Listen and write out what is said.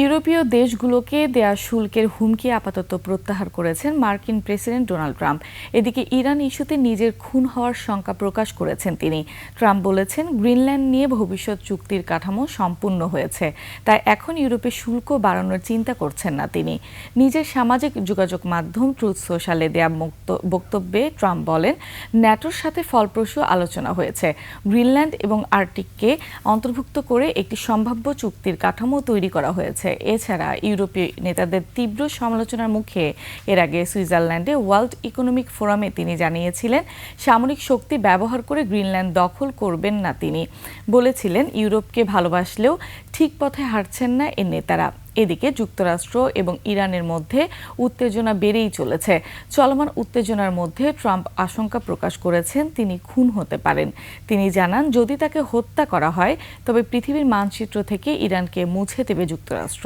ইউরোপীয় দেশগুলোকে দেয়া শুল্কের হুমকি আপাতত প্রত্যাহার করেছেন মার্কিন প্রেসিডেন্ট ডোনাল্ড ট্রাম্প। এদিকে ইরান ইস্যুতে নিজের খুন হওয়ার শঙ্কা প্রকাশ করেছেন তিনি। ট্রাম্প বলেছেন, গ্রিনল্যান্ড নিয়ে ভবিষ্যৎ চুক্তির কাঠামো সম্পূর্ণ হয়েছে, তাই এখন ইউরোপে শুল্ক বাড়ানোর চিন্তা করছেন না তিনি। নিজের সামাজিক যোগাযোগ মাধ্যম ট্রুথ সোশ্যালে দেয়া বক্তব্যে ট্রাম্প বলেন, ন্যাটোর সাথে ফলপ্রসূ আলোচনা হয়েছে। গ্রিনল্যান্ড এবং আর্কটিককে অন্তর্ভুক্ত করে একটি সম্ভাব্য চুক্তির কাঠামো তৈরি করা হয়েছে। এছাড়া ইউরোপীয় নেতাদের তীব্র সমালোচনার মুখে এর আগে সুইজারল্যান্ডে ওয়ার্ল্ড ইকোনমিক ফোরামে তিনি জানিয়েছিলেন, সামরিক শক্তি ব্যবহার করে গ্রিনল্যান্ড দখল করবেন না তিনি। বলেছিলেন, ইউরোপকে ভালোবাসলেও ঠিক পথে হাঁটছেন না এর নেতারা। এদিকে যুক্তরাষ্ট্র এবং ইরানের মধ্যে উত্তেজনা বেড়েই চলেছে। চলমান উত্তেজনার মধ্যে ট্রাম্প আশঙ্কা প্রকাশ করেছেন তিনি খুন হতে পারেন। তিনি জানান, যদি তাকে হত্যা করা হয় তবে পৃথিবীর মানচিত্র থেকে ইরানকে মুছে দেবে যুক্তরাষ্ট্র।